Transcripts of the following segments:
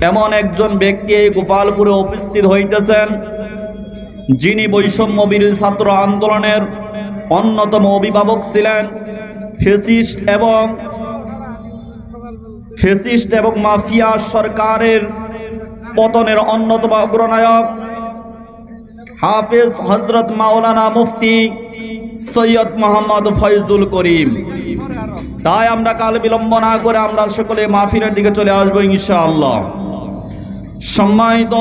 এমন একজন ব্যক্তি এই গোপালপুরে উপস্থিত হইতেছেন, যিনি বৈষম্য বিরোধী ছাত্র আন্দোলনের অন্যতম অভিভাবক ছিলেন, ফেসিস্ট এবং মাফিয়া সরকারের পতনের অন্যতম অগ্রনায়ক হাফেজ হযরত মাওলানা মুফতি সৈয়দ মোহাম্মদ ফয়জুল করিম। তাই আমরা কাল বিলম্ব না করে আমরা সকলে মাহফিলের দিকে চলে আসবো ইনশাআল্লাহ। সম্মানিত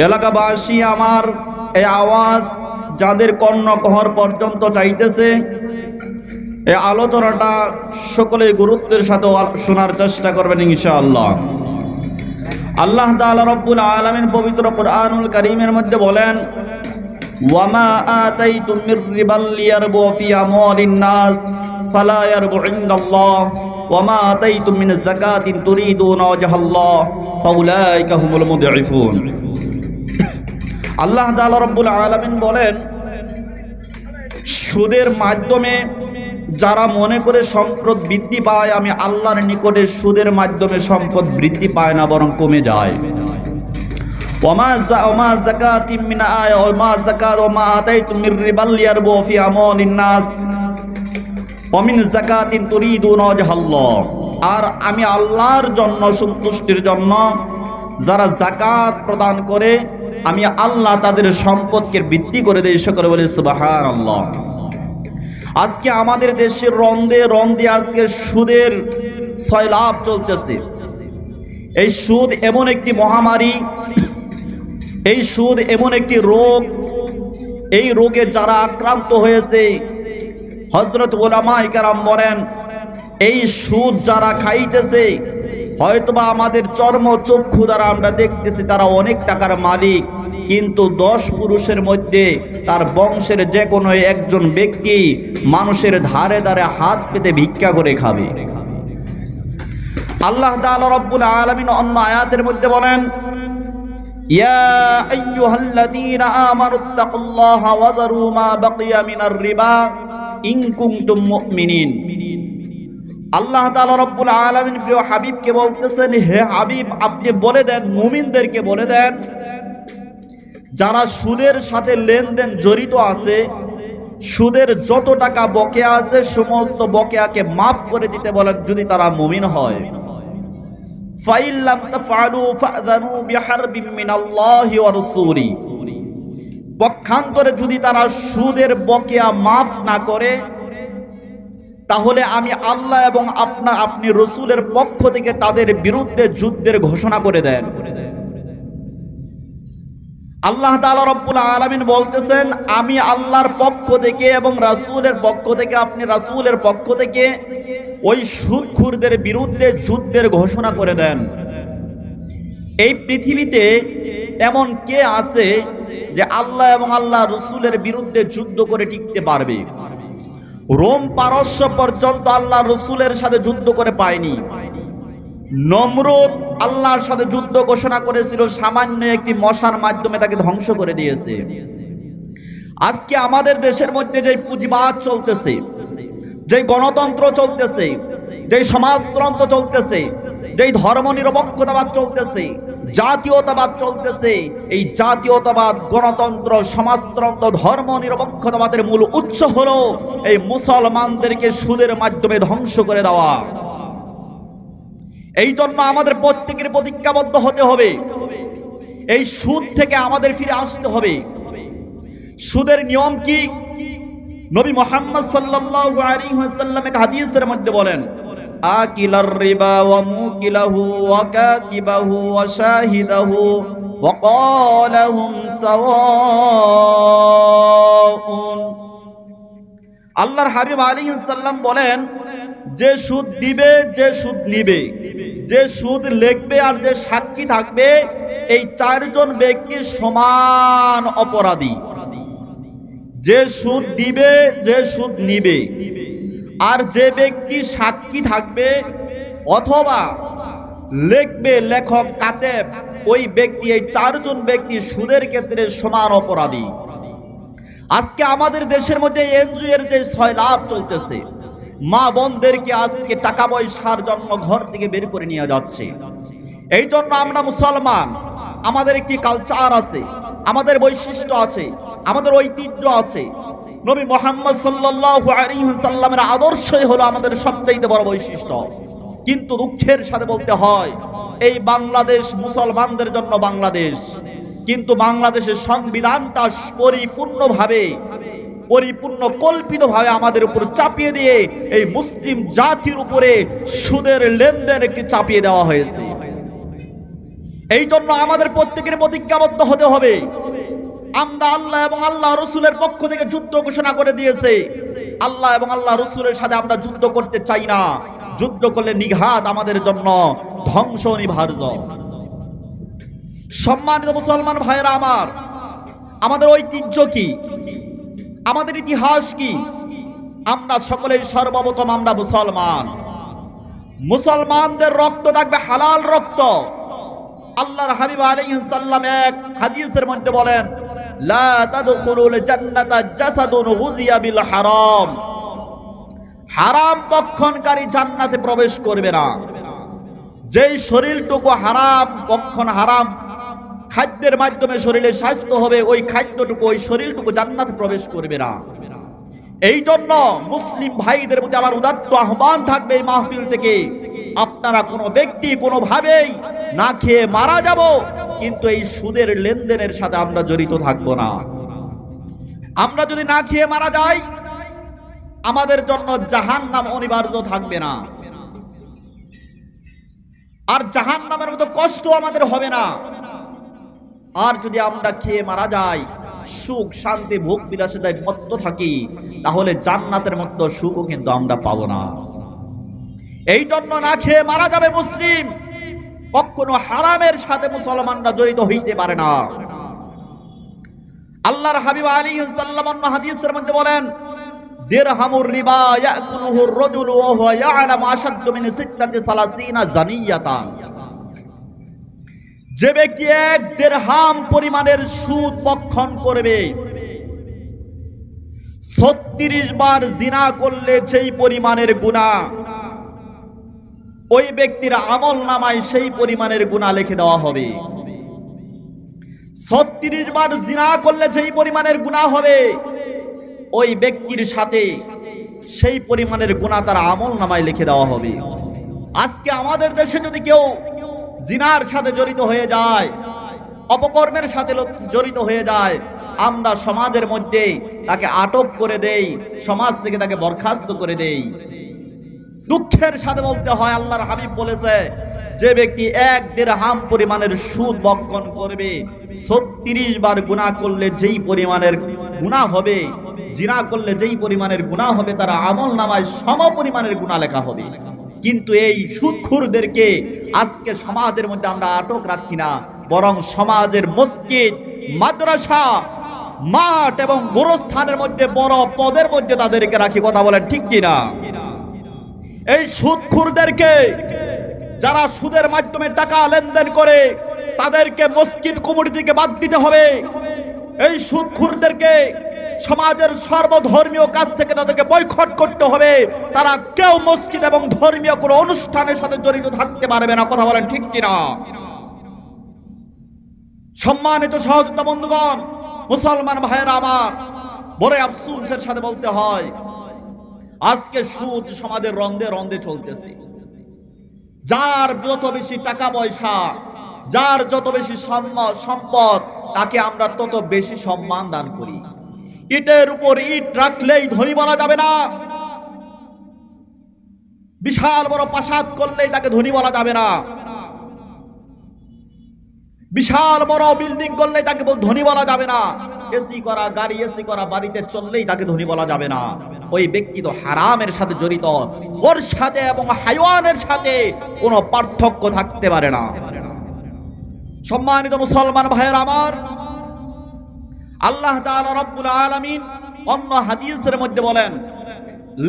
এলাকাবাসী, আমার এই আওয়াজ যাদের কর্ণকহর পর্যন্ত চাইতেছে, এই আলোচনাটা সকলে গুরুত্বের সাথে শোনার চেষ্টা করবেন ইনশাআল্লাহ। আল্লাহ তাআলা রব্বুল আলামিন পবিত্র কুরআনুল কারীমের মধ্যে বলেন, ওয়ামা আতাইতুম মির রিবাল লিয়ারবু ফি আমওয়ালিন নাস ফালা ইয়ারবু ইনদাল্লাহ ওয়ামা আতাইতুম মিন যাকাতিন তুরিদুনা ওয়াজহাল্লাহ ফাউলাইকা হুমুল মুদঈফুন। আল্লাহ তাআলা রব্বুল আলামিন বলেন, সুদের মাধ্যমে যারা মনে করে সম্পদ বৃদ্ধি পায়, আমি আল্লাহর নিকটে সুদের মাধ্যমে সম্পদ বৃদ্ধি পায় না, বরং কমে যায়। ওমা যাকাতিম মিন আয়া ওমা যাকাত ওমা আতাইতুম মির রিবাল লিয়ারবু ফি আমওয়ালিন নাস ওয়া মিন যাকাতিন তুরিদুনা ওয়াজহাল্লাহ। আর আমি আল্লাহর জন্য, সন্তুষ্টির জন্য যারা যাকাত প্রদান করে, আমি আল্লাহ তাদের সম্পদকে বৃদ্ধি করে দেই। সকলে বলে সুবহানাল্লাহ। আজকে আমাদের দেশের রন্দে রন্দে আজকে সুদের সয়লাভ চলতেছে। এই সুদ এমন একটি মহামারী, এই সুদ এমন একটি রোগ, এই রোগে যারা আক্রান্ত হয়েছে, হযরত উলামায়ে কেরাম বলেন, এই সুদ যারা খাইতেছে, হয়তোবা আমাদের চর্মচক্ষু দ্বারা আমরা দেখতেছি তারা অনেক টাকার মালিক, কিন্তু 10 পুরুষের মধ্যে তার বংশের যে কোনো একজন ব্যক্তি মানুষের ধারে ধারে হাত পেতে ভিক্ষা করে খাবে। আল্লাহ তাআলা রব্বুল আলামিন অন্য আয়াতের মধ্যে বলেন, ইয়া আইয়ুহাল্লাযীনা আমানুত্তাকুল্লাহা ওয়া যারু মা বাকিয়া মিনার রিবা ইন কুনতুম মুমিনিন। আল্লাহ তাআলা রব্বুল আলামিন প্রিয় হাবিবকে বলতেছেন, হে হাবিব, আপনি বলে দেন, মুমিনদেরকে বলে দেন, যারা সুদের সাথে লেনদেন জড়িত আছে, সুদের যত টাকা বকেয়া আছে সমস্ত বকেয়াকে মাফ করে দিতে বলেন, যদি তারা মুমিন হয়। ফাইল লাম তাফআলু ফাযানু বিহারবিন মিনাল্লাহি ওয়া রাসূলি। পক্ষান্তরে যদি তারা সুদের বকেয়া মাফ না করে, তাহলে আমি আল্লাহ এবং আপনি রাসূলের পক্ষ থেকে তাদের বিরুদ্ধে যুদ্ধের ঘোষণা করে দেন। আল্লাহ তাআলা রব্বুল আলামিন বলতেছেন, আমি আল্লাহর পক্ষ থেকে এবং রাসূলের পক্ষ থেকে, আপনি রাসূলের পক্ষ থেকে ওই সুদখোরদের বিরুদ্ধে যুদ্ধের ঘোষণা করে দেন। এই পৃথিবীতে এমন কে আছে যে আল্লাহ এবং আল্লাহ রাসূলের বিরুদ্ধে যুদ্ধ করে টিকতে পারবে? রোম পারস্য পর্যন্ত আল্লাহ রাসূলের সাথে যুদ্ধ করে পায়নি। নমরুদ আল্লাহর সাথে যুদ্ধ ঘোষণা করেছিল, সামান্য একটি মশার মাধ্যমে তাকে ধ্বংস করে দিয়েছে। আজকে আমাদের দেশের মধ্যে যে পুঁজিবাদ চলতেছে, যে গণতন্ত্র চলতেছে, যে সমাজতন্ত্র চলতেছে, যে ধর্মনিরপেক্ষতাবাদ চলতেছে, জাতীয়তাবাদ চলতেছে, এই জাতীয়তাবাদ, গণতন্ত্র, সমাজতন্ত্র, ধর্মনিরপেক্ষতাবাদের মূল উৎস হলো এই মুসলমানদেরকে সুদের মাধ্যমে ধ্বংস করে দেওয়া। এই জন্য আমাদের প্রত্যেকের প্রতিজ্ঞাবদ্ধ হতে হবে, এই সুদ থেকে আমাদের ফিরে আসতে হবে। সুদের নিয়ম কি? নবী মুহাম্মদ সাল্লাল্লাহু আলাইহি ওয়াসাল্লাম এক হাদিসের মধ্যে বলেন, আকিলার রিবা ওয়া মুকিলাহু ওয়া কাতিবাহু ওয়া শাহিদাহু ওয়া ক্বালাহুম সাওয়াউন। আল্লাহর হাবিব আলাইহিস সালাম বলেন, যে সুদ দিবে, যে সুদ নিবে, যে সুদ লিখবে আর যে সাক্ষী থাকবে, এই 4 জন ব্যক্তি সমান অপরাধী। যে সুদ দিবে, যে সুদ নিবে, আর যে ব্যক্তি সাক্ষী থাকবে অথবা লিখবে, লেখক, কাতেব, ওই ব্যক্তি, এই 4 জন ব্যক্তি সুদের ক্ষেত্রে সমান অপরাধী। আজকে আমাদের দেশের মধ্যে এনজিও এর যে সয়লাভ চলতেছে, মা বোনদেরকে আজকে টাকা পয়সার জন্য ঘর থেকে বের করে নিয়ে যাচ্ছে। এই জন্য আমরা মুসলমান, আমাদের একটি কালচার আছে, আমাদের বৈশিষ্ট্য আছে, আমাদের ঐতিহ্য আছে। নবী মুহাম্মদ সাল্লাল্লাহু আলাইহি ওয়াসাল্লামের আদর্শই হলো আমাদের সবচেয়ে বড় বৈশিষ্ট্য। কিন্তু দুঃখের সাথে বলতে হয়, এই বাংলাদেশ মুসলমানদের জন্য বাংলাদেশ, কিন্তু বাংলাদেশের সংবিধানটা পরিপূর্ণ কল্পিতভাবে আমাদের উপর চাপিয়ে দিয়ে এই মুসলিম জাতির উপরে সুদের লেনদেনকে চাপিয়ে দেওয়া হয়েছে। এই জন্য আমাদের প্রত্যেকের প্রতিজ্ঞাবদ্ধ হতে হবে। আমরা আল্লাহ এবং আল্লাহ রসুলের পক্ষ থেকে যুদ্ধ ঘোষণা করে দিয়েছে। আল্লাহ এবং আল্লাহ রসুলের সাথে আমরা যুদ্ধ করতে চাই না। যুদ্ধ করলে নিঘাত আমাদের জন্য ধ্বংস অনিবার্য। সম্মানিত মুসলমান ভাইয়েরা আমার, আমাদের ঐতিহ্য কি, আমাদের ইতিহাস কি? আমরা সকলেই সর্বপ্রথম আমরা মুসলমান। মুসলমানদের রক্ত থাকবে হালাল রক্ত। আল্লাহর হাবিব আলাইহিস সালাম এক হাদিসের মধ্যে বলেন, লা তাদখুলুল জান্নাতা জাসাদুন গুযিয়া বিল হারাম। হারাম ভক্ষণকারী জান্নাতে প্রবেশ করবে না। যেই শরীরটুকু হারাম ভক্ষণ, হারাম খাদ্যের মাধ্যমে শরীরে স্বাস্থ্য হবে, ওই খাদ্যটুকু, ওই শরীরটুকু জান্নাতে প্রবেশ করবে না। এই জন্য মুসলিম ভাইদের প্রতি আমার উদাত্ত আহ্বান থাকবে এই মাহফিল থেকে, আপনারা কোনো ব্যক্তি কোনোভাবেই না খেয়ে মারা যাব, কিন্তু এই সুদের লেনদেনের সাথে আমরা জড়িত থাকব না। আমরা যদি না খেয়ে মারা যাই, আমাদের জন্য জাহান্নাম অনিবার্য থাকবে না, আর জাহান্নামের মতো কষ্ট আমাদের হবে না। আর যদি আমরা খেয়ে মারা যাই, সুখ শান্তি ভোগ বিলাসিতায় মত্ত থাকি, তাহলে জান্নাতের মতো সুখও কিন্তু আমরা পাবো না। এই জন্য না খেয়ে মারা যাবে মুসলিম, কখনো হারামের সাথে মুসলমানরা জড়িত হইতে পারে না। আল্লাহর হাবিব আলাইহিস সালাম অন্য হাদিসের মধ্যে বলেন, দিরহামুর রিবা ইয়াকুলুহুর রাজুলু ওয়া হুয়া ইয়ালামু আশাদ্দু মিন সিত্তাতি সালাসিনা জানিয়াতান। যে ব্যক্তি এক দিরহাম পরিমাণের সুদ ভক্ষণ করবে, 36 বার জিনা করলে যেই পরিমাণের গুনাহ, ওই ব্যক্তির আমল নামায় সেই পরিমাণের গুনাহ লিখে দেওয়া হবে। 36 বার জিনা করলে যেই পরিমাণের গুনাহ হবে, ওই ব্যক্তির সাথে সেই পরিমাণের গুনাহ তার আমল নামায় লিখে দেওয়া হবে। আজকে আমাদের দেশে যদি কেউ জিনার সাথে জড়িত হয়ে যায়, অপকর্মের সাথে জড়িত হয়ে যায়, আমরা সমাজের মধ্যে তাকে আটক করে দেই, সমাজ থেকে তাকে বরখাস্ত করে দেই। দুঃখের সাথে বলতে হয়, আল্লাহর হাবিব বলেছে, যে ব্যক্তি এক দিরহাম পরিমাণের সুদ ভক্ষণ করবে, 36 বার গুনাহ করলে যেই পরিমাণের গুনাহ হবে, জিনা করলে যেই পরিমাণের গুনাহ হবে, তার আমল নামায় সম পরিমাণের গুনাহ লেখা হবে। কিন্তু এই সুদখোরদেরকে আজকে সমাজের মধ্যে আমরা আটক রাখি না, বরং সমাজের মসজিদ, মাদ্রাসা, মাঠ এবং গোরস্থানের মধ্যে বড় পদের মধ্যে তাদেরকে রাখি। কথা বলেন ঠিক কিনা? এই সুদখোরদেরকে, যারা সুদের মাধ্যমে টাকা লেনদেন করে, তাদেরকে মসজিদ কমিটি থেকে বাদ দিতে হবে। এই সুদখোরদেরকে সমাজের সর্বধর্মীয় কাজ থেকে তাদেরকে বয়কট করতে হবে। তারা কেউ মসজিদ এবং ধর্মীয় কোনো অনুষ্ঠানের সাথে জড়িত থাকতে পারবে না। কথা বলেন ঠিক কিনা? সম্মানিত সহযোদ্ধা বন্ধুগণ, মুসলমান ভাইয়েরা আমার, বড় আফসোসের সাথে বলতে হয়, আজকে সুদ সমাজের রন্ধে রন্ধে চলতেছে। যার যত বেশি টাকা পয়সা, যার যত বেশি সম্পদ, তাকে আমরা তত বেশি সম্মান দান করি। ইটের উপর ইট রাখলেই ধনী বলা যাবে না, বিশাল বড় প্রাসাদ করলেই তাকে ধনী বলা যাবে না, বিশাল বড় বিল্ডিং করলেই তাকে ধনী বলা যাবে না, এসি করা গাড়ি, এসি করা বাড়িতে চললেই তাকে ধনী বলা যাবে না। ওই ব্যক্তি তো হারামের সাথে জড়িত, ওর সাথে এবং হাইওয়ানের সাথে কোনো পার্থক্য থাকতে পারে না। সম্মানিত মুসলমান ভাইয়ের আমার, আল্লাহ তাআলা রব্বুল আলামিন অন্য হাদিসের মধ্যে বলেন,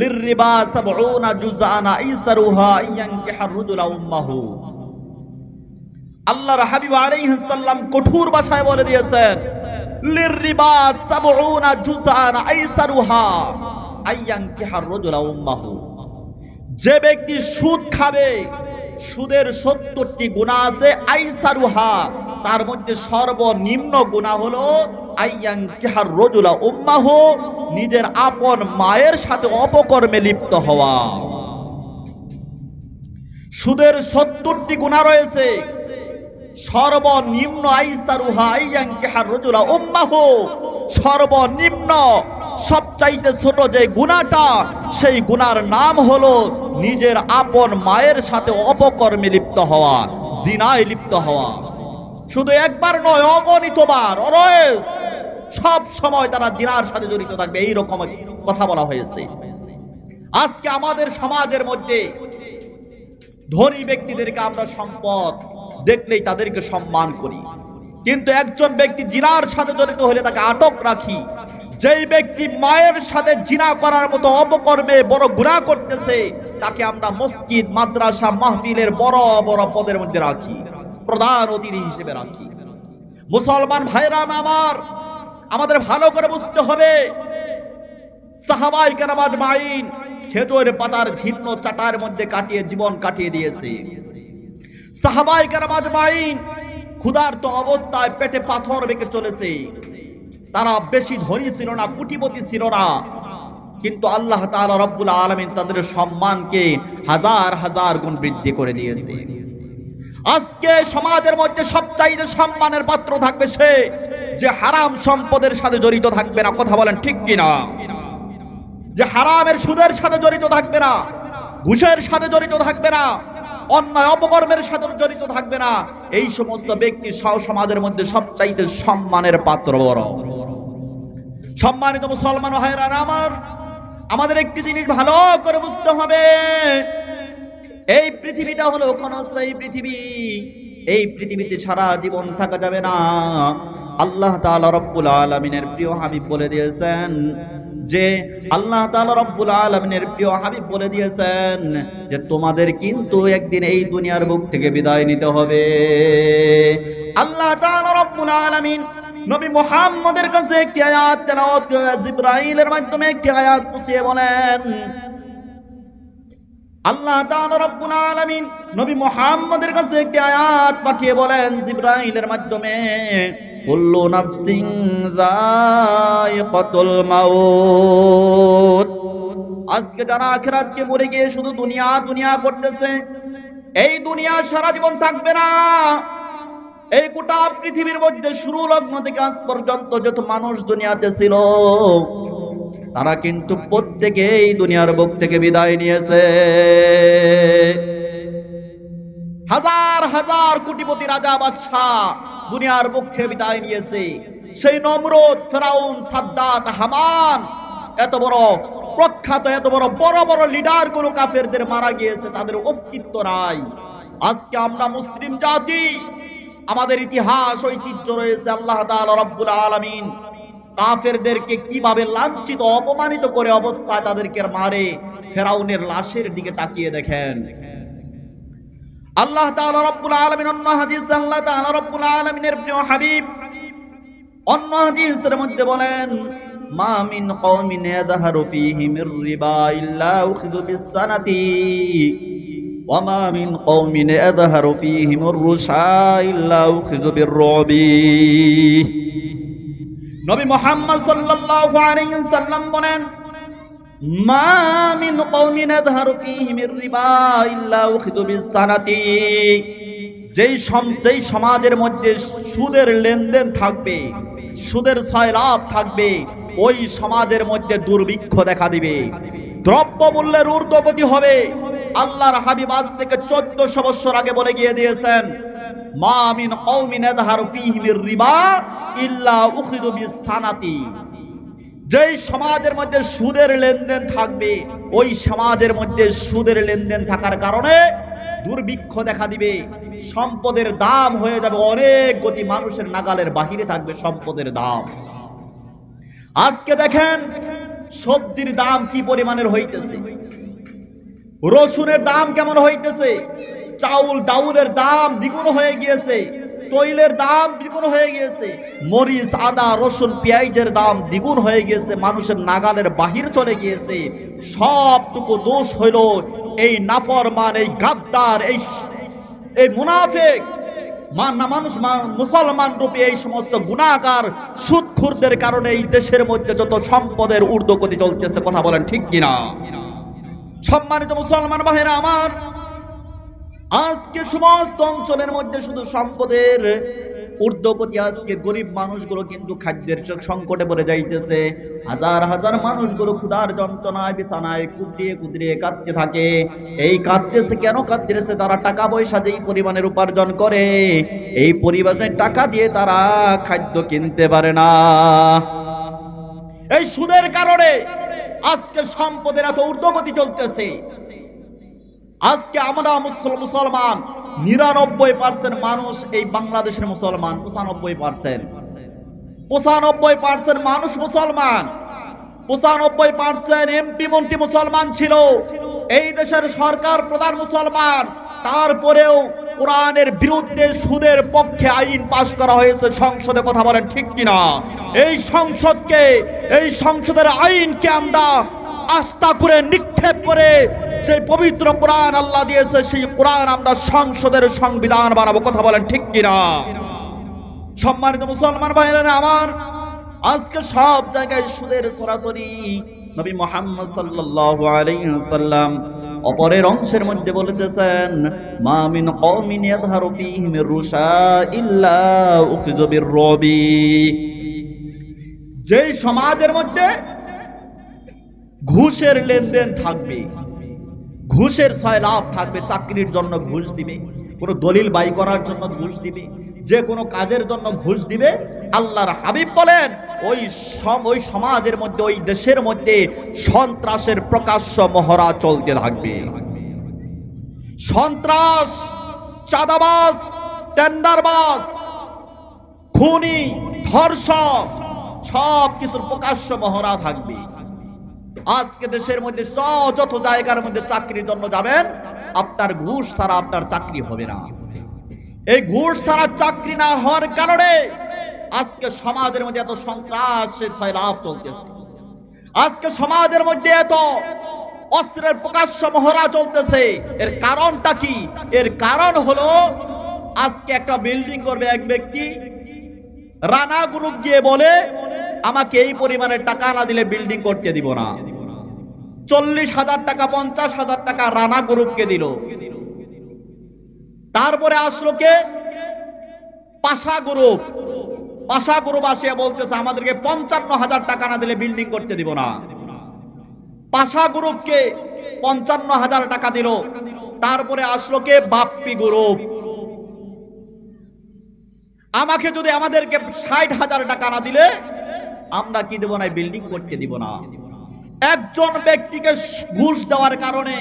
লিররিবা 70 জুযআন আইসারুহা ইয়ানকিহা রাজুলা উম্মাহু। আল্লাহর হাবিব আলাইহিস সালাম কঠোর ভাষায় বলে দিয়েছেন, লিররিবা 70 জুযআন আইসারুহা আইয়ানকিহা রাজুলা উম্মাহু। যে ব্যক্তি সুদ খাবে সুদের 70টি গুনাহ আছে, আইসারুহা তার মধ্যে সর্বনিম্ন গুনাহ হলো আইয়ানকিহার রাজুলা উম্মাহু, নিজের আপন মায়ের সাথে অপকর্মে লিপ্ত হওয়া। সুদের 70টি গুনাহ রয়েছে, সর্বনিম্ন আইসারুহা আইয়ানকিহার রাজুলা উম্মাহু, সর্বনিম্ন সবচাইতে ছোট যে গুনাহটা, সেই গুনার নাম হলো নিজের আপন মায়ের সাথে অপকর্মে লিপ্ত হওয়া, জিনায় লিপ্ত হওয়া। শুধু একবার নয়, অগণিতবার, অলওয়েজ, সব সময় তারা জিনার সাথে জড়িত থাকবে, এই রকম কথা বলা হয়েছে। আজকে আমাদের সমাজের মধ্যে ধনী ব্যক্তিদেরকে আমরা সম্পদ দেখলেই তাদেরকে সম্মান করি, কিন্তু একজন ব্যক্তি জিনার সাথে জড়িত হলে তাকে আটক রাখি। যেই ব্যক্তি মায়ের সাথে জিনা করার মতো অপকর্মে বড় গুনাহ করতেছে, তাকে আমরা মসজিদ, মাদ্রাসা, মাহফিলের বড় বড় পদের মধ্যে রাখি, প্রধান অতিথি হিসেবে রাখি। মুসলমান ভাইরা আমার, আমাদের ভালো করে বুঝতে হবে, সাহাবায়ে কেরাম আজমাইন খেজুর পাতার ঝিন্ন চাটার মধ্যে কাটিয়ে জীবন কাটিয়ে দিয়েছে। সাহাবায়ে কেরাম আজমাইন ক্ষুধার্ত অবস্থায় পেটে পাথর বেঁকে চলেছে। তারা বেশি ধনী ছিল না, কোটিপতি ছিল না, কিন্তু আল্লাহ তাআলা রব্বুল আলামিন তাদের সম্মানকে হাজার হাজার গুণ বৃদ্ধি করে দিয়েছে। আজকে সমাজের মধ্যে সবচাইতে সম্মানের পাত্র থাকবে সে যে হারাম সম্পদের সাথে জড়িত থাকবে না। কথা বলেন ঠিক কিনা? যে হারামের সুদের সাথে জড়িত থাকবে না, ঘুষের সাথে জড়িত থাকবে না, অন্যায় অপকর্মের সাথে জড়িত থাকবে না, এই সমস্ত ব্যক্তি সমাজের মধ্যে সবচাইতে সম্মানের পাত্র বড়। সম্মানিত মুসলমান ভাইরা আমার, আমাদের একটি জিনিস ভালো করে বুঝতে হবে, এই পৃথিবীটা হলো ক্ষণস্থায়ী পৃথিবী। এই পৃথিবীতে সারা জীবন থাকা যাবে না। আল্লাহ তাআলা রব্বুল আলামিনের প্রিয় হাবিব বলে দিয়েছেন যে তোমাদের কিন্তু একদিন এই দুনিয়ার বুক থেকে বিদায় নিতে হবে। আল্লাহ তাআলা রব্বুল আলামিন নবী মুহাম্মদের কাছে একটি আয়াত তেলাওয়াত করে জিবরাইলের মাধ্যমে একটি আয়াত পৌঁছিয়ে বলেন, আল্লাহ তাআলা রব্বুল আলামিন নবী মুহাম্মদের কাছে একটি আয়াত পাঠিয়ে বলেন জিবরাইলের মাধ্যমে, কুল্লু নাফসিন যায়িকাতুল মাউত। আজকে যারা আখিরাতকে ভুলে গিয়ে শুধু দুনিয়া দুনিয়া করতেছে, এই দুনিয়া সারা জীবন থাকবে না। এই গোটা পৃথিবীর মধ্যে শুরু লগ্ন থেকে আজ পর্যন্ত যত মানুষ দুনিয়াতে ছিল, তারা কিন্তু প্রত্যেকে এই দুনিয়ার বুক থেকে বিদায় নিয়েছে। হাজার হাজার কোটিপতি রাজা বাদশাহ দুনিয়ার বুক থেকে বিদায় নিয়েছে। সেই নমরুদ, ফেরাউন, সাদ্দাত, হামান, এত বড় প্রখ্যাত, এত বড় বড় বড় লিডার গুলো কাফেরদের মারা গিয়েছে, তাদের অস্তিত্ব নাই। আজকে আমরা মুসলিম জাতি, আমাদের ইতিহাস ঐতিহ্য রয়েছে। আল্লাহ তাআলা রব্বুল আলামিন কাফেরদেরকে কিভাবে লাঞ্ছিত অপমানিত করে অবস্থায় তাদেরকে মারে, ফেরাউনের লাশের দিকে তাকিয়ে দেখেন। আল্লাহ তাআলা রব্বুল আলামিন অন্য হাদিসে আল্লাহ তাআলা রব্বুল আলামিনের প্রিয় হাবিব অন্য হাদিসের মধ্যে বলেন, মা মিন কওমিন ইয়াযহারু ফীহিমির রিবা ইল্লা উখিযু বিসসানাতি ওয়া মা মিন কওমিন ইয়াযহারু ফীহিমির রুশা ইল্লা উখিযু বিররুবি। নবী মুহাম্মদ সাল্লাল্লাহু আলাইহি ওয়াসাল্লাম বলেন, মা মিন কওমিন ইয়াযহারু ফীহিমির রিবা ইল্লা উখিযু বিসসানাতি। যেই সমাজের মধ্যে সুদের লেনদেন থাকবে, সুদের সয়লাভ থাকবে, ওই সমাজের মধ্যে দুর্ভিক্ষ দেখা দিবে, দ্রব্য মূল্যের ঊর্ধ্বগতি হবে। আল্লাহর হাবিব আজ থেকে 1400 বছর আগে বলে গিয়ে দিয়েছেন, মা মিন কওমিন ইয়াযহারু ফীহিমির রিবা ইল্লা উখিযু বিসসানাতি। যেই সমাজের মধ্যে সুদের লেনদেন থাকবে, ওই সমাজের মধ্যে সুদের লেনদেন থাকার কারণে দুর্ভিক্ষ দেখা দিবে, সম্পদের দাম হয়ে যাবে অনেক গতি, মানুষের নাগালের বাহিরে থাকবে সম্পদের দাম। আজকে দেখেন সবজির দাম কি পরিমাণের হইতেছে, রসুনের দাম কেমন হইতেছে, চাউল ডাউলের দাম দ্বিগুণ হয়ে গিয়েছে, তৈলের দাম দ্বিগুণ হয়ে গিয়েছে, মরিচ, আদা, রসুন, পেঁয়াজের দাম দ্বিগুণ হয়ে গিয়েছে, মানুষের নাগালের বাহির চলে গিয়েছে। সবটুকু দোষ হইল এই নাফরমান, এই গাদ্দার, এই মুনাফিক মুসলমান রূপী এই সমস্ত গুনাহগার সুদখোরদের কারণে এই দেশের মধ্যে যত সম্পদের ঊর্ধ্বগতি চলতেছে, কথা বলেন ঠিক কিনা? সম্মানিত মুসলমান ভাইরা আমার, আজকে সমস্ত অঞ্চলের মধ্যে শুধু সম্পদের ঊর্ধ্বগতি, আজকে গরিব মানুষগুলো কিন্তু খাদ্যের সংকটে পড়ে যাইতেছে। হাজার হাজার মানুষগুলো ক্ষুধার যন্ত্রণায় বিছানায় কুদরিয়ে কুদরিয়ে কাঁদতে থাকে। এই কাঁদতেছে কেন কাঁদতেছে? তারা টাকা পয়সা যেই পরিমাণের উপার্জন করে, এই পরিমাণের টাকা দিয়ে তারা খাদ্য কিনতে পারে না। এই সুদের কারণে আজকে সম্পদের এত ঊর্ধ্বগতি চলতেছে। আজকে আমরা মুসলমান ৯৯% মানুষ এই বাংলাদেশের মুসলমান, ৯৫% মানুষ মুসলমান, ৯৫% এমপি মন্ত্রী মুসলমান ছিল। এই দেশের সরকার প্রধান মুসলমান, তারপরেও কোরআনের বিরুদ্ধে সুদের পক্ষে আইন পাশ করা হয়েছে সংসদে, কথা বলেন ঠিক কিনা? এই সংসদের আইনকে আমরা আস্থা করে নিক্ষেপ করে যে পবিত্র কোরআন আল্লাহ দিয়েছে, সেই কোরআন আমরা সংসদের সংবিধান বানাবো, কথা বলেন ঠিক কিনা? সম্মানিত মুসলমান ভাইরা আমার, আজকে সব জায়গায় সুদের সরাসরি। নবী মুহাম্মদ সাল্লাল্লাহু আলাইহি ওয়াসাল্লাম অপরের অংশের মধ্যে বলতেছেন, মা মিন কওমিন ইয়াযহারু ফীহিম রুশা ইল্লা উখিযু বিররবি। যেই সমাজের মধ্যে ঘুষের লেনদেন থাকবে, ঘুষের সয়লাভ থাকবে, চাকরির জন্য ঘুষ দিবে, কোনো দলিল বাই করার জন্য ঘুষ দিবে, যে কোনো কাজের জন্য ঘুষ দিবে, আল্লাহর হাবিব বলেন ওই সমাজের মধ্যে, ওই দেশের মধ্যে সন্ত্রাসের প্রকাশ্য মহড়া চলতে থাকবে। সন্ত্রাস, চাঁদাবাজ, টেন্ডারবাজ, খুনি, ধর্ষক, সব কিছুর প্রকাশ্য মহড়া থাকবে। আজকে দেশের মধ্যে যত জায়গার মধ্যে চাকরির জন্য যাবেন, আপনার ঘুষ ছাড়া আপনার চাকরি হবে না। এই ঘুষ ছাড়া চাকরি না হওয়ার কারণে আজকে সমাজের মধ্যে এত সন্ত্রাসের সয়লাভ চলতেছে। আজকে সমাজের মধ্যে এত অস্ত্রের প্রকাশ্য মহড়া চলতেছে। এর কারণটা কি? এর কারণ হলো, আজকে একটা বিল্ডিং করবে এক ব্যক্তি, রানা গ্রুপ গিয়ে বলে আমাকে এই পরিমাণের টাকা না দিলে বিল্ডিং করতে দিব না। ৪০,০০০ টাকা, ৫০,০০০ টাকা রানা গ্রুপকে দিল। তারপরে আসলো কে? পাশা গ্রুপ আসিয়া বলতেছে আমাদেরকে ৫৫,০০০ টাকা না দিলে বিল্ডিং করতে দিব না। পাশা গ্রুপকে ৫৫,০০০ টাকা দিল। তারপরে আসলো কে? বাপ্পি গ্রুপ, আমাকে যদি আমাদেরকে ৬০,০০০ টাকা না দিলে আমরা কি দেব না, বিল্ডিং করতে দিব না। একজন ব্যক্তিকে ঘুষ দেওয়ার কারণে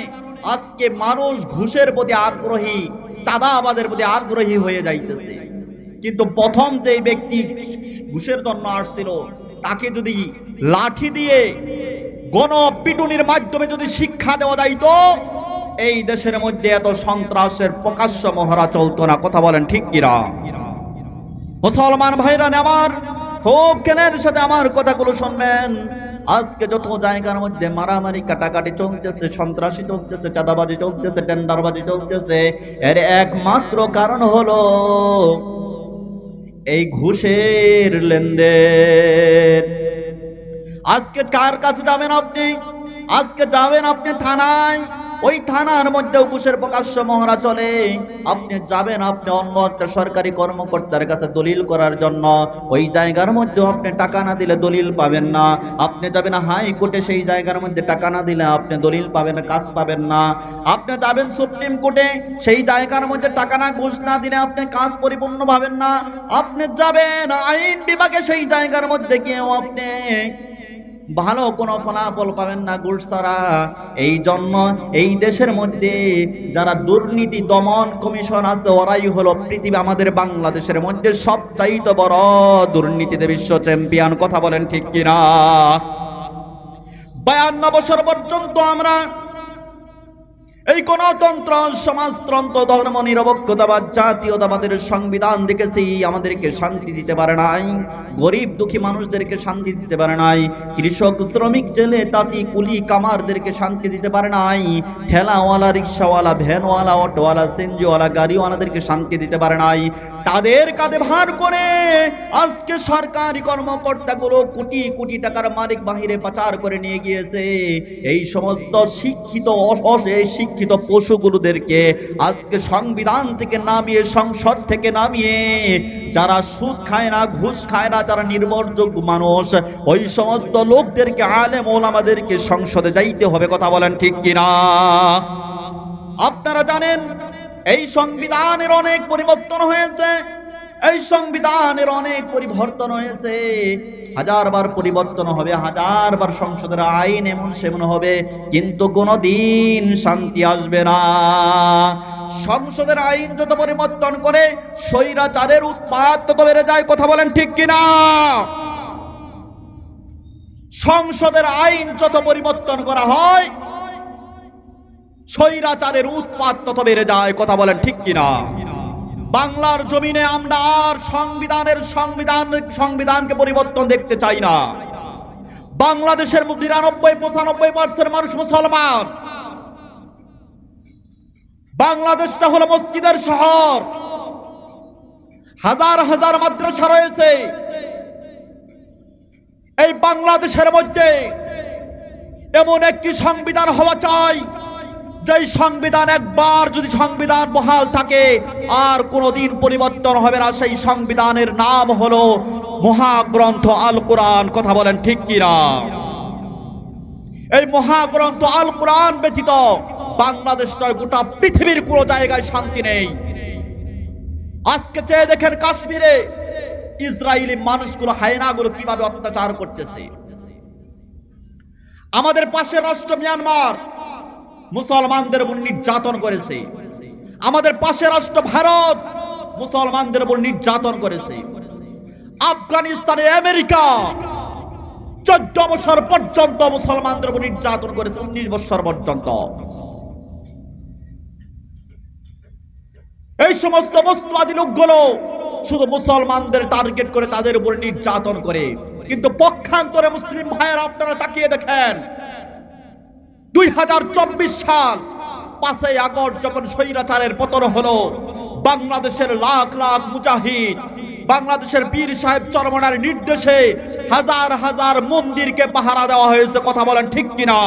আজকে মানুষ ঘুষের প্রতি আগ্রহী, চাঁদাবাজের প্রতি আগ্রহী হয়ে যাইতেছে। কিন্তু প্রথম যে ব্যক্তি ঘুষের জন্য আসছিল, তাকে যদি লাঠি দিয়ে গণপিটুনির মাধ্যমে যদি শিক্ষা দেওয়া যাইতো, এই দেশের মধ্যে এত সন্ত্রাসের প্রকাশ্য মহড়া চলতো না, কথা বলেন ঠিক কিনা? মুসলমান ভাইরা আমার, খুব কেনের সাথে আমার কথাগুলো শুনবেন। আজকে যত জায়গার মধ্যে মারামারি কাটাকাটি চলতেছে, সন্ত্রাসী চলতেছে, চাঁদাবাজি চলতেছে, টেন্ডারবাজি চলতেছে, এর একমাত্র কারণ হলো এই ঘুষের লেনদেন। আজকে কার কাছে যাবেন আপনি? আজকে যাবেন আপনি থানায়, ওই থানার মধ্যেও ঘুষের প্রকাশ্য মহড়া চলে। আপনি যাবেন আপনি অন্য একটা সরকারি কর্মকর্তার কাছে দলিল করার জন্য, ওই জায়গার মধ্যেও আপনি টাকা না দিলে দলিল পাবেন না। আপনি যাবেন হাইকোর্টে, সেই জায়গার মধ্যে টাকা না দিলে আপনি দলিল পাবেন না, কাজ পাবেন না। আপনি যাবেন সুপ্রিম কোর্টে, সেই জায়গার মধ্যে টাকা না ঘুষ না দিলে আপনি কাজ পরিপূর্ণ পাবেন না। আপনি যাবেন আইন বিভাগে, সেই জায়গার মধ্যে গিয়েও আপনি ভালো কোনো ফলাফল পাবেন না ঘুষ ছাড়া। এই জন্য এই দেশের মধ্যে যারা দুর্নীতি দমন কমিশন আছে, ওরাই হলো পৃথিবী, আমাদের বাংলাদেশের মধ্যে সবচাইতে বড় দুর্নীতিতে বিশ্ব চ্যাম্পিয়ন, কথা বলেন ঠিক কিনা? 52 বছর পর্যন্ত আমরা এই গণতন্ত্র, সমাজতন্ত্র, ধর্ম নিরপেক্ষতাবাদ, জাতীয়তাবাদের সংবিধান দেখেছি আমাদেরকে শান্তি দিতে পারে নাই, গরিব দুঃখী মানুষদেরকে শান্তি দিতে পারে নাই, কৃষক, শ্রমিক, জেলে, তাঁতি, কুলি, কামারদেরকে শান্তি দিতে পারে নাই, ঠেলাওয়ালা, রিক্সাওয়ালা, ভ্যানওয়ালা, অটোওয়ালা, সিএনজিওয়ালা, গাড়িওয়ালাদেরকে শান্তি দিতে পারে নাই। তাদের কাঁধে ভার করে আজকে সরকারি কর্মকর্তাগুলো কোটি কোটি টাকার মালিক বাহিরে পাচার করে নিয়ে গিয়েছে। এই সমস্ত শিক্ষিত শিক্ষিত পশুগুলোদেরকে আজকে সংবিধান থেকে নামিয়ে, সংসদ থেকে নামিয়ে, যারা সুদ খায় না, ঘুষ খায় না, যারা নির্ভরযোগ্য মানুষ, ওই সমস্ত লোকদেরকে, আলেম ওলামাদেরকে সংসদে যাইতে হবে। কথা বলেন ঠিক কিনা? আপনারা জানেন এই সংবিধানের অনেক পরিবর্তন হয়েছে, এই সংবিধানের অনেক পরিবর্তন হয়েছে, হাজারবার পরিবর্তন হবে, হাজারবার সংসদের আইন এমন সেমন হবে, কিন্তু কোনোদিন শান্তি আসবে না। সংসদের আইন যত পরিবর্তন করে স্বৈরাচারের উৎপাত তত বেড়ে যায়। কথা বলেন ঠিক কিনা? সংসদের আইন যত পরিবর্তন করা হয় স্বৈরাচারের উৎপাত তত বেড়ে যায়। কথা বলেন ঠিক কিনা? বাংলার জমিনে আমরা আর সংবিধানকে পরিবর্তন দেখতে চাই না। বাংলাদেশের ৯৯-৯৫% মানুষ মুসলমান। বাংলাদেশটা হলো মসজিদের শহর, হাজার হাজার মাদ্রাসা রয়েছে। এই বাংলাদেশের মধ্যে এমন একটি সংবিধান হওয়া চাই, যেই সংবিধান একবার যদি সংবিধান বহাল থাকে আর কোনোদিন পরিবর্তন হবে না। সেই সংবিধানের নাম হলো মহাগ্রন্থ আল কোরআন। কথা বলেন ঠিক কিনা? এই মহাগ্রন্থ আল কোরআন ব্যতীত বাংলাদেশ নয়, গোটা পৃথিবীর কোনো জায়গায় শান্তি নেই। আজকে চেয়ে দেখেন কাশ্মীরে ইসরায়েলি মানুষগুলো, হায়নাগুলো কিভাবে অত্যাচার করতেছে। আমাদের পাশের রাষ্ট্র মিয়ানমার মুসলমানদের উপর নির্যাতন করেছে। আমাদের পাশের রাষ্ট্র ভারত মুসলমানদের উপর নির্যাতন করেছে। আফগানিস্তানে আমেরিকা 14 বছর পর্যন্ত মুসলমানদের উপর নির্যাতন করেছে, 19 বছর পর্যন্ত। এই সমস্ত বস্তুবাদী লোকগুলো শুধু মুসলমানদের টার্গেট করে তাদের উপর নির্যাতন করে, কিন্তু পক্ষান্তরে মুসলিম ভাইয়েরা আপনারা তাকিয়ে দেখেন 2024 সাল 5ই আগস্ট যখন স্বৈরাচারের পতন হলো, বাংলাদেশের লাখ লাখ মুজাহিদ, বাংলাদেশের পীর সাহেব চরমনার নির্দেশে হাজার হাজার মন্দিরকে পাহারা দেওয়া হয়েছে। কথা বলেন ঠিক কিনা?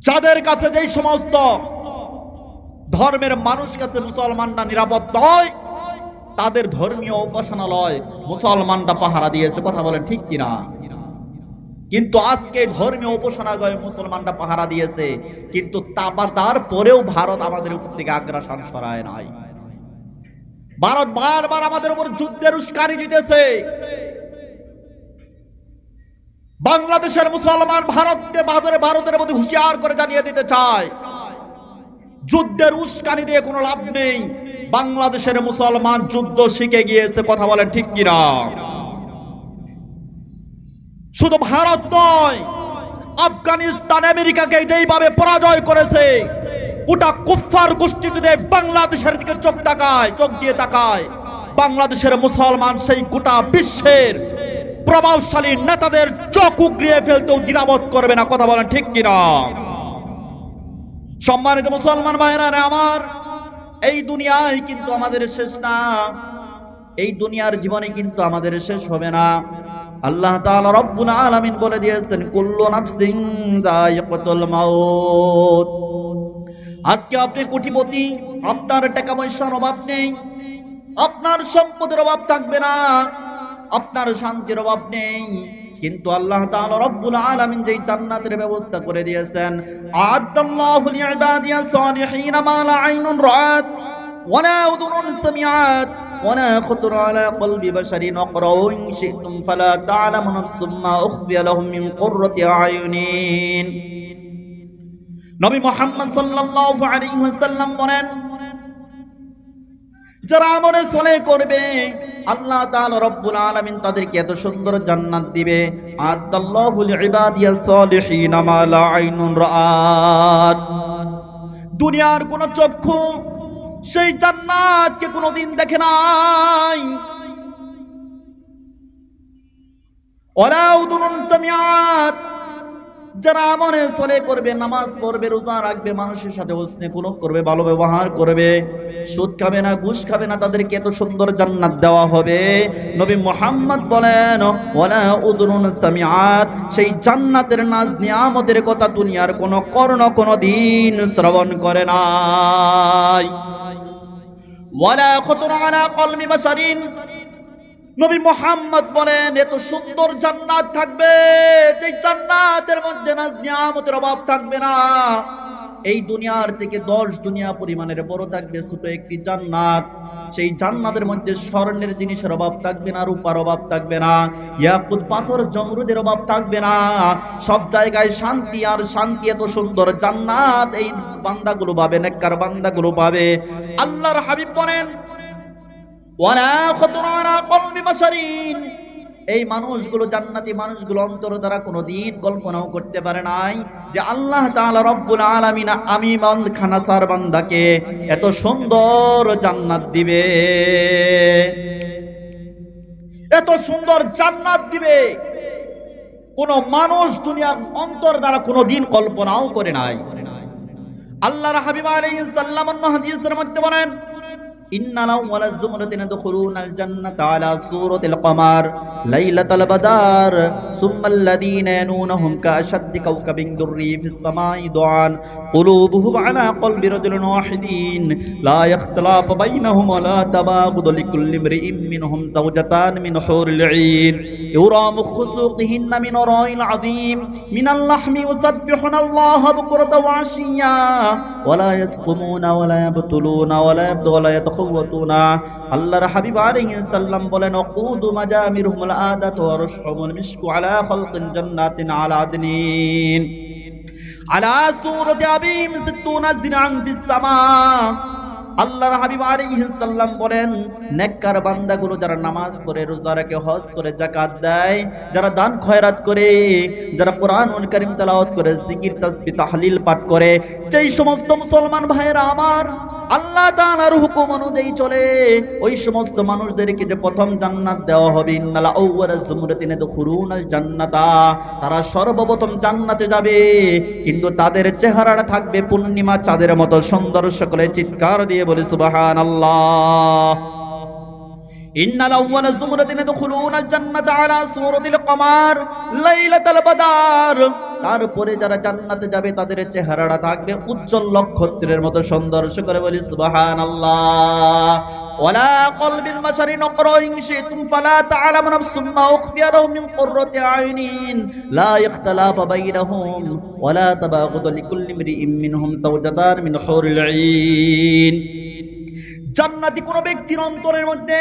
যাদের কাছে যেই সমস্ত ধর্মের মানুষ কাছে মুসলমানরা নিরাপদ নয়, তাদের ধর্মীয় উপাসনালয় মুসলমানরা পাহারা দিয়েছে। কথা বলেন ঠিক কিনা? কিন্তু আজকে ধর্মীয় উপাসনালয় মুসলমানরা পাহারা দিয়েছে, কিন্তু তারপরেও ভারত আমাদের উপর থেকে আগ্রাসন সরায় নাই। ভারত বারবার আমাদের উপর যুদ্ধের উস্কানি দিতেছে। বাংলাদেশের মুসলমান ভারতের মধ্যে হুঁশিয়ার করে জানিয়ে দিতে চায়, যুদ্ধের উস্কানি দিয়ে কোনো লাভ নেই। বাংলাদেশের মুসলমান যুদ্ধ শিখে গিয়েছে। কথা বলেন ঠিক কিনা? শুধু ভারত নয়, আফগানিস্তান আমেরিকাকে যেইভাবে পরাজয় করেছে, ওটা কুফফার গোষ্ঠী যদি বাংলাদেশের দিকে চোখ দিয়ে তাকায়, বাংলাদেশের মুসলমান সেই গোটা বিশ্বের প্রভাবশালী নেতাদের চোখ উগড়িয়ে ফেলতেও দ্বিধাবোধ করবে না। কথা বলেন ঠিক কিনা? সম্মানিত মুসলমান ভাইরা আমার, এই দুনিয়ায় কিন্তু আমাদের শেষ না, এই দুনিয়ার জীবনে কিন্তু আমাদের শেষ হবে না। আল্লাহ তাআলা রব্বুল আলামিন বলে দিয়েছেন, কুল্লু নাফসিন যায়িকাতুল মাউত। আজকে আপনি কোটিপতি, আপনার টাকা পয়সার অভাব নেই, আপনার সম্পদের অভাব থাকবে না, আপনার শান্তির অভাব নেই, কিন্তু আল্লাহ তাআলা রব্বুল আলামিন যেই জান্নাতের ব্যবস্থা করে দিয়েছেন, আ'আদাল্লাহু লিইবাদিয়াস সালিহিনা মা লা আইনুন রাআত ওয়া লা উযুনুন সামিআত ওয়া লা খাতারা আলা কলবি বাশারিন আকরাউ ইন শি'তুম ফালা তা'লামু নাফসুম মা উখফিয়া লাহুম মিন কুররাতি আয়ুনিন। নবী মুহাম্মদ সাল্লাল্লাহু আলাইহি ওয়াসাল্লাম বলেন, যারা আমলে সলে করবে আল্লাহ তাআলা রব্বুল আলামিন তাদেরকে এত সুন্দর জান্নাত দিবে। আদাল্লাহু লিইবাদিয়াস সালিহিন মা লা আইনুন রাআত। দুনিয়ার কোন চক্ষু সেই জান্নাতকে কোনোদিন দেখে নাই। ওয়ালা উযুনুন সামিআত, যারা আমলে সলে করবে, নামাজ পড়বে, রোজা রাখবে, মানুষের সাথে হোসনে কুলুক করবে, ভালো ব্যবহার করবে, সুদ খাবে না, ঘুষ খাবে না, তাদেরকে এত সুন্দর জান্নাত দেওয়া হবে। নবী মুহাম্মদ বলেন ওয়ালা উযুনুন সামিআত, সেই জান্নাতের নাজ নিয়ামতের কথা দুনিয়ার কোন কর্ণ কোন দিন শ্রবণ করে নাই। ওয়ালা খাতারা আলা কলবি বাশারিন, নবী মুহাম্মদ বলেন এত সুন্দর জান্নাত থাকবে যে জান্নাতের মধ্যে নাজ নিয়ামতের অভাব থাকবে না। এই দুনিয়ার থেকে 10 দুনিয়া পরিমাণের বড় থাকবে ছোট একটি জান্নাত। সেই জান্নাতের মধ্যে স্বর্ণের জিনিসের অভাব থাকবে না, রূপার অভাব থাকবে না, ইয়াকুত পাথর জমরুদের অভাব থাকবে না। সব জায়গায় শান্তি আর শান্তি। এত সুন্দর জান্নাত এই বান্দাগুলো পাবে, নেককার বান্দাগুলো পাবে। আল্লাহর হাবিব বলেন ওয়ালা খাতারা আলা কলবি বাশারিন, এই মানুষগুলো, জান্নাতি মানুষগুলো অন্তর দ্বারা কোনোদিন কল্পনাও করতে পারে নাই যে আল্লাহ তাআলা রব্বুল আলামিন আমি খানাসার বান্দাকে এত সুন্দর জান্নাত দিবে, এত সুন্দর জান্নাত দিবে। কোন মানুষ দুনিয়ার অন্তর দ্বারা কোনোদিন কল্পনাও করে নাই। আল্লাহর হাবিব আলাইহিস সালাম অন্য হাদিসের মধ্যে বলেন ইন্নাল আউওয়ালাজ যুমরাতিন ইয়াদখুলুনাল জান্নাতা আলা সূরাতিল কমার লাইলাতাল বাদার সুম্মাল্লাযীনা ইয়ানুনহুম কাআশাদ্দি কাওকাবিন দুররি ফিস সামাই দুআন কুলুবুহুম আলা কলবি রাজুলিন ওয়াহিদিন লা ইখতিলাফু বাইনাহুম ওয়া লা তাবাগুদু লিকুল্লি ইমরিইম মিনহুম যাওজাতান মিন হুরিল ঈন ইউরামু খুসুকিহিন্না মিন রাইল আযীম মিনাল লাহমি ইউসাব্বিহুনাল্লাহা বুকরাতাও ওয়া আশিয়্যা ওয়া লা ইয়াসকুমুনা ওয়া লা ইয়াবতুলুনা ওয়া লা ইয়াবদুলা ইয়াতাখাওয়াতুনা। আল্লাহর হাবিব আলাইহিস সালাম বলেন ওয়াকুদু মাজামিরহুমুল আদাতু ওয়া রুশহুমুল মিশকু আলা খালকিন জান্নাতিন আলা আদনিন আলা সূরাতি আবিম 60 জিরান ফিস সামা। আল্লাহর হাবিব আলাইহিস সালাম বলেন নেককার বান্দাগুলো যারা নামাজ পড়ে, রোজা রাখে, হজ করে, যাকাত দেয়, যারা দান খয়রাত করে, যারা কোরআনুল কারীম তেলাওয়াত করে, জিকির তাসবিহ তাহলিল পাঠ করে, যেই সমস্ত মুসলমান ভাইয়েরা আমার আল্লাহ তাআলার হুকুম অনুযায়ী চলে, ওই সমস্ত মানুষদেরকে যে প্রথম জান্নাত দেওয়া হবে। ইন্নাল আউওয়ালাজ যুমরাতিন ইয়াদখুলুনাল জান্নাতা, তারা সর্বপ্রথম জান্নাতে যাবে, কিন্তু তাদের চেহারাটা থাকবে পূর্ণিমা চাঁদের মতো সুন্দর। সকলে চিৎকার দিয়ে বলি সুবহানাল্লাহ। ইন্নাল আউওয়ালাজ যুমরাতিন ইয়াদখুলুনাল জান্নাতা আলা সূরাতিল কমার লাইলাতাল বাদার, তারপরে যারা জান্নাতে যাবে তাদের চেহারাটা থাকবে উজ্জ্বল নক্ষত্রের মতো সুন্দর। করে বলি সুবহানাল্লাহ। ওয়ালা কলবিল বাশারি নকরা ইন শি'তুম ফালা তা'লামু নাফসুম মা উখফিয়া লাহুম মিন কুররাতি আইনিন লা ইখতিলাফা বাইনাহুম ওয়ালা তাবাগুদু লিকুল্লি ইমরিইম মিনহুম যাওজাতান মিন হুরিল ঈন। জান্নাতি কোন ব্যক্তির অন্তরের মধ্যে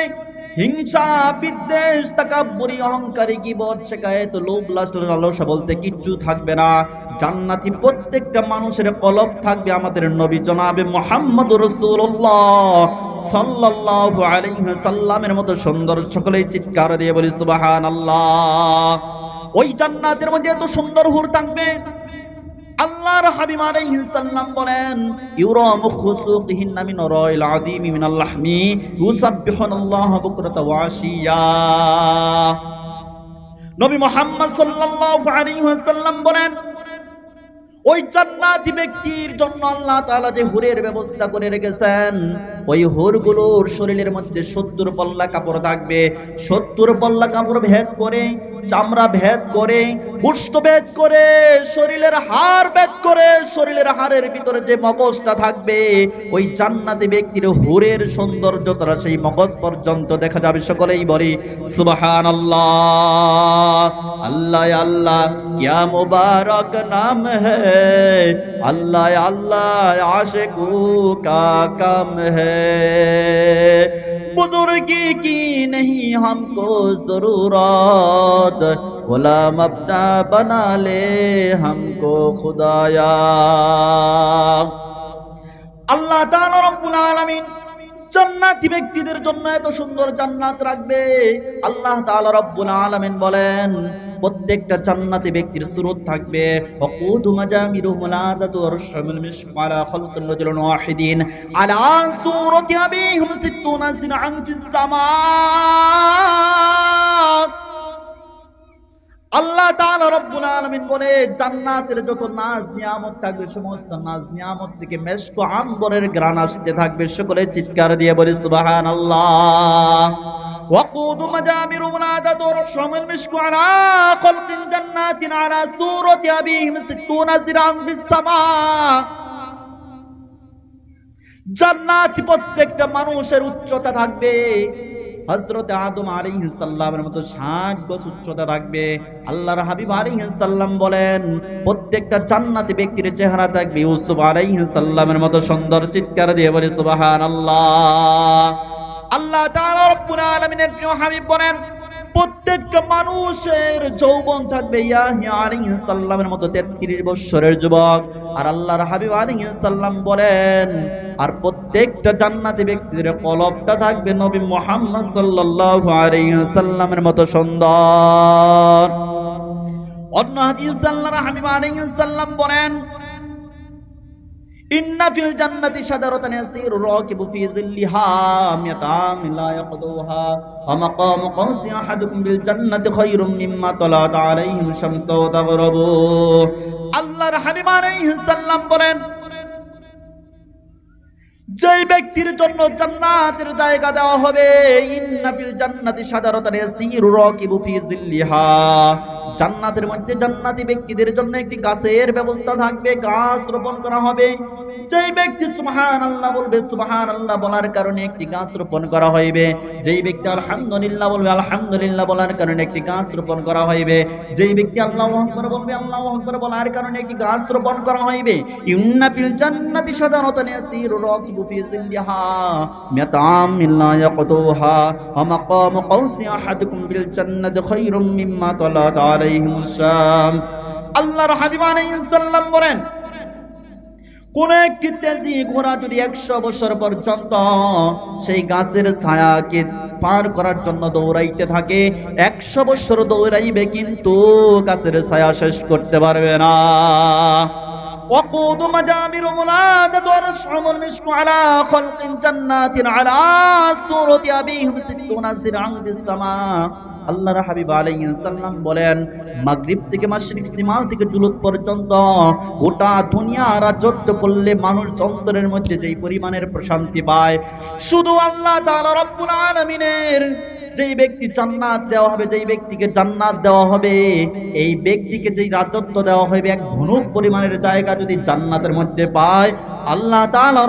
হিংসা, বিদ্বেষ, তাকাব্বুরি, অহংকারী, গীবত, শিকায়েত, লোভ, লালসা বলতে কিচ্ছু থাকবে না। জান্নাতি প্রত্যেকটা মানুষের কলব থাকবে আমাদের নবী জনাবে মুহাম্মদুর রাসূলুল্লাহ সাল্লাল্লাহু আলাইহি ওয়াসাল্লামের মতো সুন্দর। সকলেই চিৎকার দিয়ে বলি সুবহানাল্লাহ। ওই জান্নাতের মধ্যে এত সুন্দর হুর থাকবে। আল্লাহর হাবিব আলাইহিস সালাম বলেন ইউরামু খুসুকিহিন্না মিন রাইল আযীম মিনাল লাহমি ইউসাব্বিহুনাল্লাহা বুকরাতাও ওয়া আশিয়্যা। নবী মুহাম্মদ সাল্লাল্লাহু আলাইহি ওয়াসাল্লাম বলেন ওই জান্নাতি ব্যক্তির জন্য আল্লাহ তাআলা যে হুরের ব্যবস্থা করে রেখেছেন, ওই হুরগুলোর শরীরের মধ্যে 70 পল্লা কাপড় থাকবে। 70 পল্লা কাপড় ভেদ করে, চামড়া ভেদ করে, গোশত ভেদ করে, শরীরের হাড় ভেদ করে, শরীরের হাড়ের ভিতরে যে মগজটা থাকবে, ওই জান্নাতি ব্যক্তির হুরের সৌন্দর্য তারা সেই মগজ পর্যন্ত দেখা যাবে। সকলেই বলি সুবহানাল্লাহ। আল্লাহ আল্লাহ ইয়া মুবারক নাম है, अल्लाह अल्लाह आशिकू का काम है, बुजुर्गी की नहीं हमको जरूरत, गुलाम अपना बना ले हमको खुदाया। আল্লাহ তাআলা রব্বুল আলামিন জান্নাতি ব্যক্তিদের জন্য এত সুন্দর জান্নাত রাখবে। আল্লাহ তাআলা রব্বুল আলামিন বলেন প্রত্যেকটা জান্নাতি ব্যক্তির সুরত থাকবে ওয়াকুদু মাজামিরুহুম লাযাতু আরশামিল মিশক আলা খালকিন রাজুলিন ওয়াহিদিন আলা সূরাতি আবিহিম সিত্তুনা জিরআন ফিস সামা। আল্লাহ তাআলা রব্বুল আলামিন বলে জান্নাতের যত নাজ নিয়ামত থাকবে সমস্ত নাজ নিয়ামত থেকে মেশক ও আম্বরের ঘ্রাণ আসতে থাকবে। সকলে চিৎকার দিয়ে বলি সুবহানাল্লাহ। ওয়াকুদু মাজামিরুহুম লাযাতু আরশামিল মিশক আলা খালকিন জান্নাতিন আলা সূরাতি আবিহিম সিত্তুনা জিরআন ফিস সামা। জান্নাতি প্রত্যেকটা মানুষের উচ্চতা থাকবে হযরত আদম আলাইহিস সালামের মতো 60 গজ উচ্চতা থাকবে। আল্লাহর হাবিব আলাইহিস সালাম বলেন প্রত্যেকটা জান্নাতি ব্যক্তির চেহারা থাকবে ইউসুফ আলাইহিস সালামের মতো সুন্দর। চিৎকার দিয়ে বলি সুবহানাল্লাহ। আল্লাহ তাআলা রব্বুল আলামিনের প্রিয় হাবিব বলেন প্রত্যেকটা মানুষের যৌবন থাকবে ইয়াহইয়া আলাইহিস সালামের মতো 33 বছরের যুবক। আর আল্লাহর হাবিব আলাইহিস সালাম বলেন আর প্রত্যেকটা জান্নাতি ব্যক্তির কলবটা থাকবে নবী মুহাম্মদ সাল্লাল্লাহু আলাইহি ওয়াসাল্লামের মতো সুন্দর। অন্য হাদিস আল্লাহর হাবিব আলাইহিস সালাম বলেন ইন্না ফিল জান্নাতি শাজারাতান ইয়াসিরু রাকিবু ফি যিল্লিহা মিয়াতাম লা ইয়াকদুহা ওয়া মাকামু কওসি আহাদুকুম বিল জান্নাতি খায়রুম মিম্মা তালাত আলাইহিম শামসু ওয়া তাগরাবু। আল্লাহর হাবিব আলাইহিস সালাম বলেন যেই ব্যক্তির জন্য জান্নাতের জায়গা দেওয়া হবে ইন্না ফিল জান্নাতি শাজারাতান ইয়াসিরু রাকিবু ফি যিল্লিহা জান্নাতের মধ্যে জান্নাতি ব্যক্তিদের জন্য একটি গাছের ব্যবস্থা থাকবে, গাছ রোপণ করা হবে। যেই ব্যক্তি সুবহানাল্লাহ বলবে সুবহানাল্লাহ বলার কারণে একটি গাছ রোপণ করা হইবে। যেই ব্যক্তি আলহামদুলিল্লাহ বলবে আলহামদুলিল্লাহ বলার কারণে একটি গাছ রোপণ করা হইবে। যেই ব্যক্তি আল্লাহু আকবার বলবে আল্লাহু আকবার বলার কারণে একটি গাছ রোপণ করা হইবে। ইন্না ফিল জান্নাতি শাজারাতান ইয়াসিরু রাকিবু ফি যিল্লিহা মিয়াতাম লা ইয়াকতুহা ওয়া মাকামু কওসি আহাদুকুম বিল জান্নাতি খায়রুম মিম্মা তালাত আলাইহিমুশ শামস। আল্লাহর হাবিব আলাইহিস সালাম বলেন কোন একটি তেজি ঘোড়া যদি 100 বছর পর্যন্ত সেই গাছের ছায়াকে পার করার জন্য দৌড়াইতে থাকে 100 বছর দৌড়াইবে কিন্তু গাছের ছায়া শেষ করতে পারবে না। وقود مجامر ملادة ورشعم المشك على خلق جنات على سورة أبيهم 60 ذراعا في السماء। আল্লাহর হাবিব আলাইহিস সালাম বলেন মাগরিব থেকে মাশরিক শিমাল থেকে জুলুত পর্যন্ত গোটা দুনিয়া রাজত্ব করলে মানুষ অন্তরের মধ্যে যেই পরিমাণের প্রশান্তি পায় শুধু আল্লাহ তাআলা রব্বুল আলামিনের যেই ব্যক্তি জান্নাত দেওয়া হবে যেই ব্যক্তিকে জান্নাত দেওয়া হবে এই ব্যক্তিকে যেই রাজত্ব দেওয়া হবে এক ধনুক পরিমাণের জায়গা যদি জান্নাতের মধ্যে পায় আল্লাহ তাআলা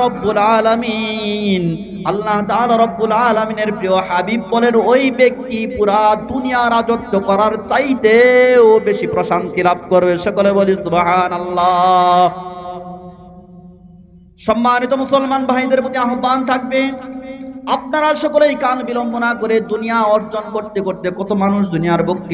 রব্বুল আলামিনের প্রিয় হাবিব বলেন ওই ব্যক্তি পুরা দুনিয়া রাজত্ব করার চাইতেও বেশি প্রশান্তি লাভ করবে। সকলে বলি সুবহানাল্লাহ। সম্মানিত মুসলমান ভাইদের প্রতি আহ্বান থাকবে আপনারা সকলেই কান বিলম্ব না করে দুনিয়া অর্জন করতে করতে কত মানুষ দুনিয়ার ভক্তি